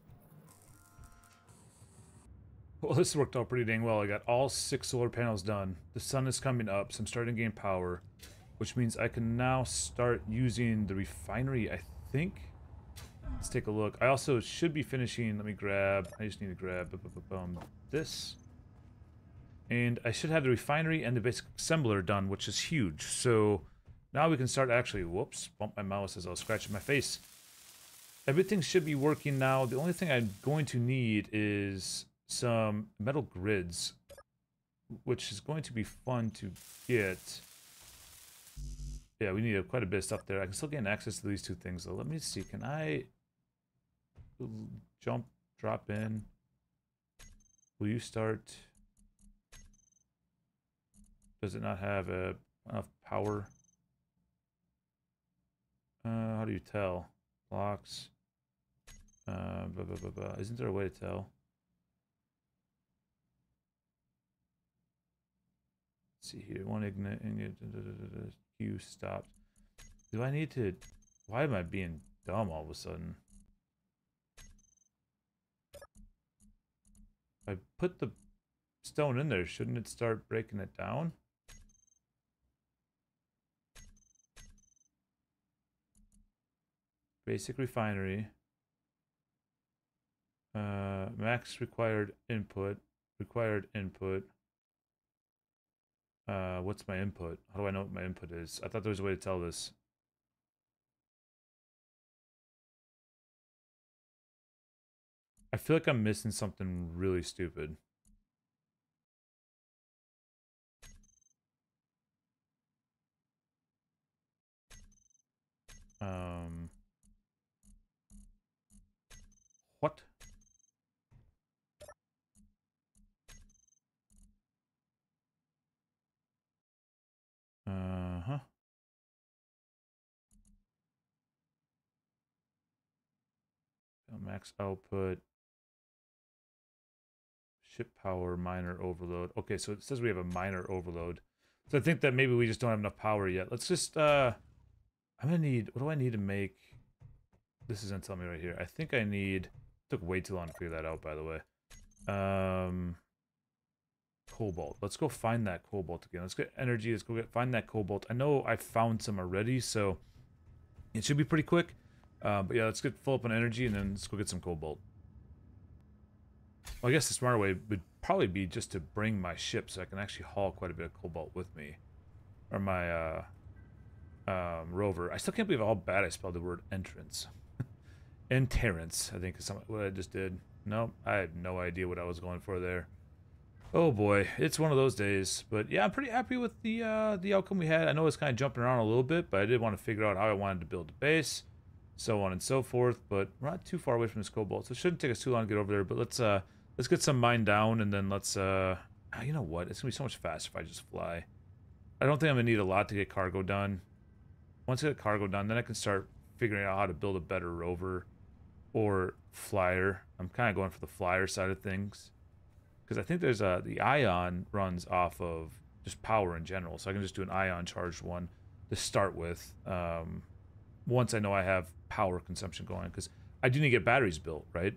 Well, this worked out pretty dang well. I got all 6 solar panels done. The sun is coming up, so I'm starting to gain power, which means I can now start using the refinery, I think. Let's take a look. I also should be finishing, let me grab, I just need to grab this. And I should have the refinery and the basic assembler done, which is huge. So now we can start actually, whoops, bumped my mouse as I was scratching my face. Everything should be working now. The only thing I'm going to need is some metal grids, which is going to be fun to get. Yeah, we need quite a bit of stuff there. I can still gain access to these 2 things, though. Let me see. Can I drop in? Will you start? Does it not have enough power? How do you tell? Blocks. Isn't there a way to tell? Let's see here. One ignite. Q stopped. Do I need to? Why am I being dumb all of a sudden? If I put the stone in there, shouldn't it start breaking it down? Basic refinery. Max required input. Required input. What's my input? How do I know what my input is? I thought there was a way to tell this. I feel like I'm missing something really stupid. What? Uh-huh. Max output. Ship power, minor overload. Okay, so it says we have a minor overload. So I think that maybe we just don't have enough power yet. Let's just, I'm gonna need, what do I need to make? This isn't telling me right here. I think I need, took way too long to figure that out, by the way. Cobalt. Let's go find that cobalt again. Let's get energy. Let's go find that cobalt. I know I found some already, so it should be pretty quick. But yeah, let's get full up on energy and then let's go get some cobalt. Well, I guess the smarter way would probably be just to bring my ship so I can actually haul quite a bit of cobalt with me. Or my rover. I still can't believe how bad I spelled the word entrance. Enterrance, I think is what I just did. Nope, I had no idea what I was going for there. Oh boy, it's one of those days. But yeah, I'm pretty happy with the outcome we had. I know it's kind of jumping around a little bit, but I did want to figure out how I wanted to build a base, so on and so forth. But we're not too far away from this cobalt, so it shouldn't take us too long to get over there. But let's get some mine down, and then let's you know what? It's gonna be so much faster if I just fly. I don't think I'm gonna need a lot to get cargo done. Once I get cargo done, then I can start figuring out how to build a better rover or flyer. I'm kind of going for the flyer side of things. Because I think there's the ion runs off of just power in general. So I can just do an ion charged one to start with. Once I know I have power consumption going. Because I do need to get batteries built, right?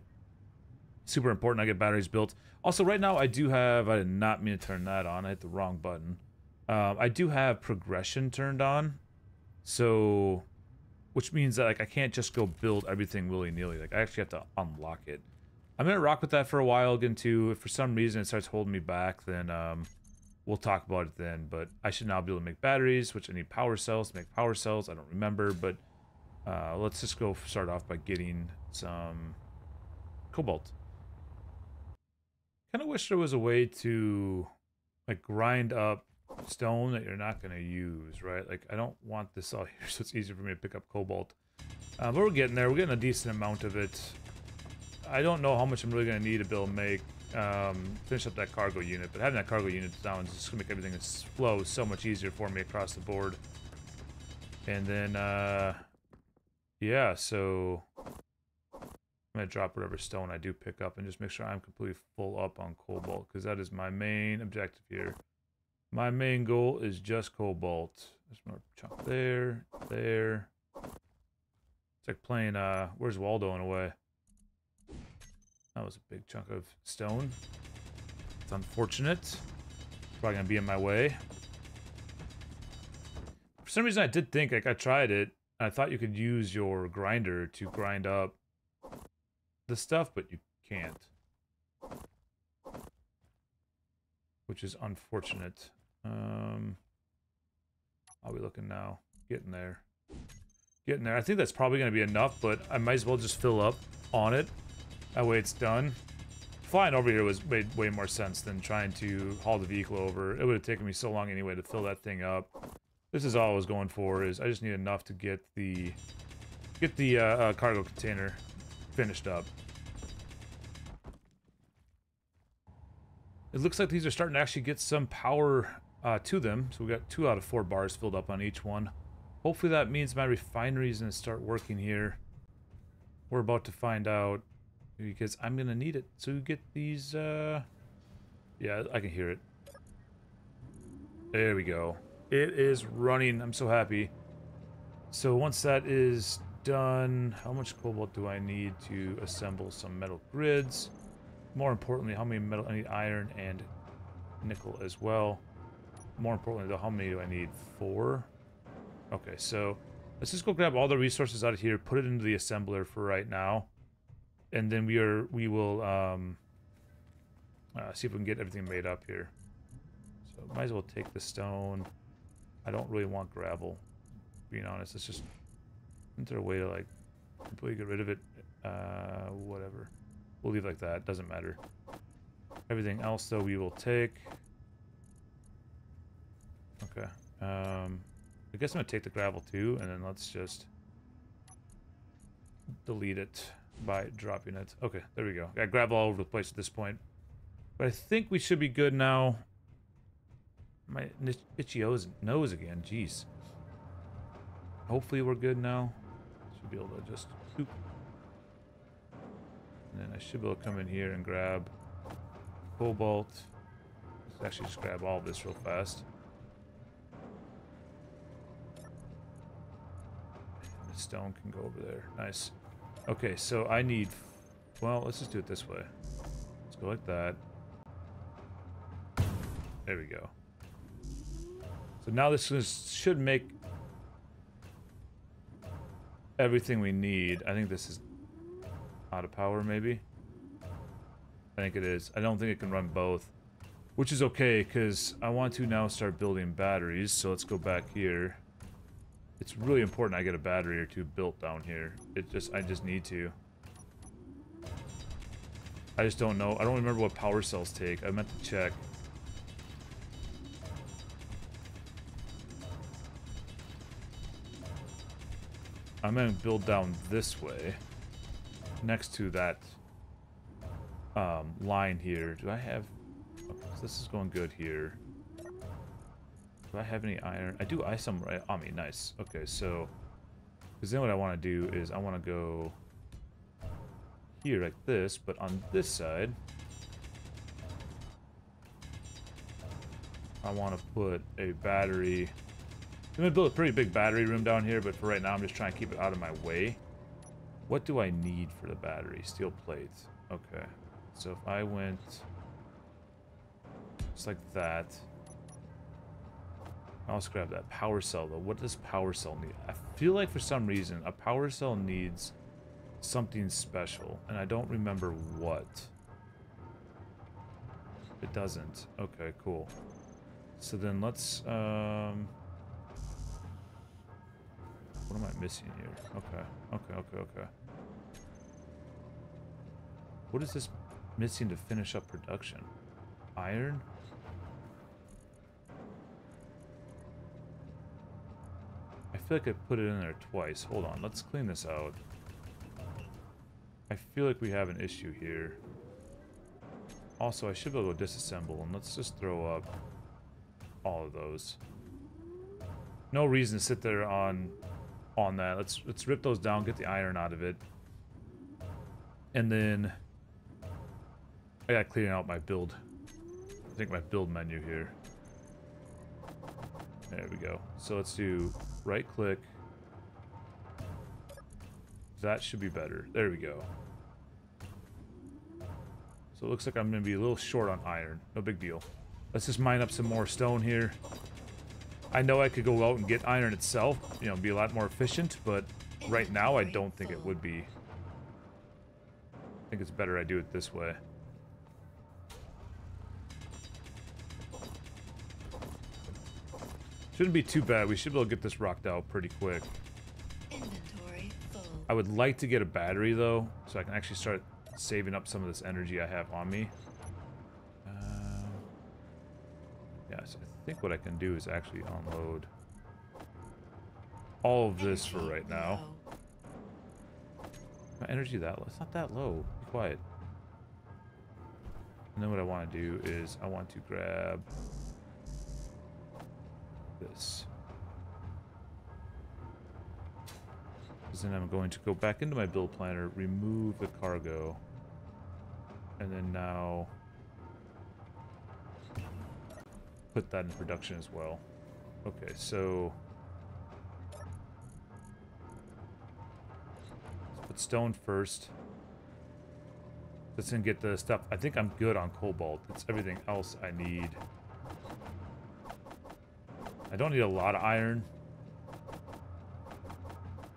Super important I get batteries built. Also, right now I do have, I did not mean to turn that on. I hit the wrong button. I do have progression turned on. So, which means that like I can't just go build everything willy-nilly. Like I actually have to unlock it. I'm gonna rock with that for a while again too. If for some reason it starts holding me back, then we'll talk about it then. But I should now be able to make batteries, which I need power cells to make power cells. I don't remember, but let's just go start off by getting some cobalt. Kind of wish there was a way to like grind up stone that you're not gonna use, right? Like I don't want this all here, so it's easier for me to pick up cobalt. But we're getting there. We're getting a decent amount of it. I don't know how much I'm really going to need to be able to make, finish up that cargo unit, but having that cargo unit down is just going to make everything flow so much easier for me across the board. And then, yeah, so I'm going to drop whatever stone I do pick up and just make sure I'm completely full up on cobalt, because that is my main objective here. My main goal is just cobalt. There's more chunk there, there. It's like playing, Where's Waldo in a way. That was a big chunk of stone. It's unfortunate. Probably gonna be in my way. For some reason I did think, like I tried it, I thought you could use your grinder to grind up the stuff, but you can't. Which is unfortunate. How are we looking now? Getting there. Getting there. I think that's probably gonna be enough, but I might as well just fill up on it. That way it's done. Flying over here made way more sense than trying to haul the vehicle over. It would have taken me so long anyway to fill that thing up. This is all I was going for, is I just need enough to get the cargo container finished up. It looks like these are starting to actually get some power to them. So we got 2 out of 4 bars filled up on each one. Hopefully that means my refinery is going to start working here. We're about to find out, because I'm going to need it to get these, yeah, I can hear it. There we go. It is running. I'm so happy. So once that is done, how much cobalt do I need to assemble some metal grids? More importantly, how many metal? I need iron and nickel as well. More importantly, though, how many do I need? 4? Okay, so let's just go grab all the resources out of here, put it into the assembler for right now. And then we will see if we can get everything made up here. So might as well take the stone. I don't really want gravel, being honest. It's just, isn't there a way to like completely get rid of it? Whatever. We'll leave it like that. Doesn't matter. Everything else though we will take. Okay. I guess I'm gonna take the gravel too, and then let's just delete it by dropping it. Okay, there we go. Got gravel all over the place at this point. But I think we should be good now. My itchy nose again. Jeez. Hopefully we're good now. Should be able to just swoop. And then I should be able to come in here and grab cobalt. Let's actually just grab all of this real fast. The stone can go over there. Nice. Okay, so I need... Well, let's just do it this way. Let's go like that. There we go. So now this should make everything we need. I think this is out of power, maybe. I think it is. I don't think it can run both, which is okay because I want to now start building batteries. So let's go back here. It's really important I get a battery or two built down here. I just need to. I just don't know. I don't remember what power cells take. I meant to check. I'm going to build down this way, next to that line here. Do I have... Okay, so this is going good here. Do I have any iron? I do. I have some right on me. Nice. Okay, so... Because then what I want to do is I want to go here like this, but on this side, I want to put a battery... I'm going to build a pretty big battery room down here, but for right now I'm just trying to keep it out of my way. What do I need for the battery? Steel plates. Okay. So if I went just like that. I'll also grab that power cell though. What does power cell need? I feel like for some reason a power cell needs something special, and I don't remember what. It doesn't. Okay, cool. So then let's what am I missing here? Okay. What is this missing to finish up production? Iron? I feel like I put it in there twice. Hold on, let's clean this out. I feel like we have an issue here. Also, I should be able to disassemble, and let's just throw up all of those. No reason to sit there on that. Let's rip those down, get the iron out of it. And then I gotta clean out my build. I think my build menu here. There we go. So let's do right click. That should be better. There we go. So it looks like I'm gonna be a little short on iron. No big deal. Let's just mine up some more stone here. I know I could go out and get iron itself, you know, be a lot more efficient, but right now I don't think it would be. I think it's better I do it this way. Shouldn't be too bad. We should be able to get this rocked out pretty quick. Inventory full. I would like to get a battery though, so I can actually start saving up some of this energy I have on me. Yes, I think what I can do is actually unload all of this for right now. My energy that low? It's not that low. Be quiet. And then what I want to do is I want to grab this. Because then I'm going to go back into my build planner, remove the cargo, and then now put that in production as well. Okay, so let's put stone first. Let's then get the stuff. I think I'm good on cobalt. It's everything else I need. I don't need a lot of iron,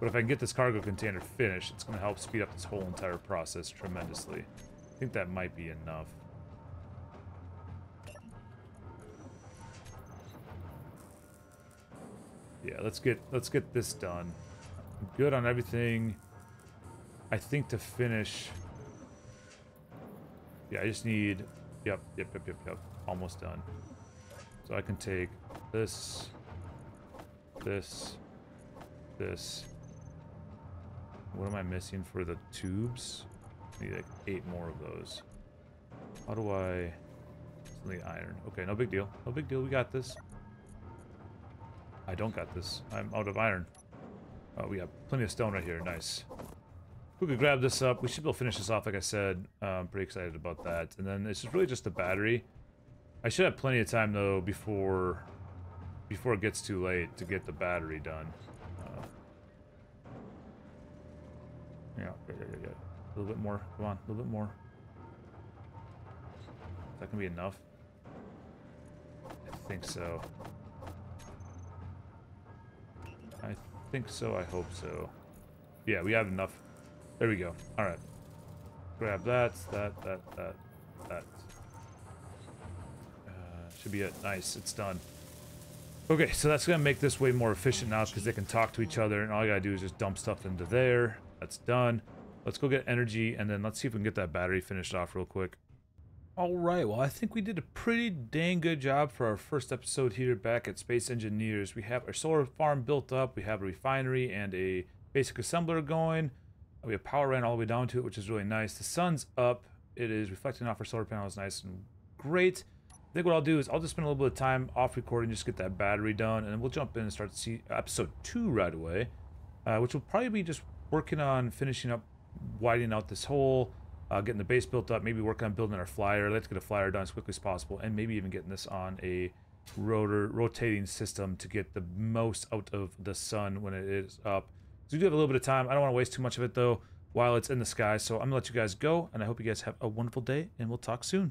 but if I can get this cargo container finished, it's going to help speed up this whole entire process tremendously. I think that might be enough. Yeah, let's get this done. I'm good on everything. I think to finish. Yeah, I just need. Yep. Almost done. So I can take this. What am I missing for the tubes? I need like 8 more of those. How do I? The iron. Okay, no big deal. No big deal. We got this. I don't got this. I'm out of iron. Oh, we have plenty of stone right here. Nice. we could grab this up. We should be able to finish this off, like I said. I'm pretty excited about that. And then this is really just a battery. I should have plenty of time, though, before it gets too late to get the battery done. Yeah. A little bit more. Come on, a little bit more. Is that going to be enough? I think so. I think so. I hope so. Yeah, we have enough. There we go. All right. Grab that. Should be it. Nice. It's done. Okay, so that's going to make this way more efficient now because they can talk to each other, and all I got to do is just dump stuff into there. That's done. Let's go get energy, and then let's see if we can get that battery finished off real quick. All right, well, I think we did a pretty dang good job for our first episode here back at Space Engineers. We have our solar farm built up. We have a refinery and a basic assembler going. We have power ran all the way down to it, which is really nice. The sun's up. It is reflecting off our solar panels, nice and great. I think what I'll do is I'll just spend a little bit of time off recording, just get that battery done, and then we'll jump in and start to see episode 2 right away, which will probably be just working on finishing up, widening out this hole, getting the base built up, maybe working on building our flyer. Let's get a flyer done as quickly as possible, and maybe even getting this on a rotating system to get the most out of the sun when it is up. So we do have a little bit of time. I don't want to waste too much of it, though, while it's in the sky. So I'm going to let you guys go, and I hope you guys have a wonderful day, and we'll talk soon.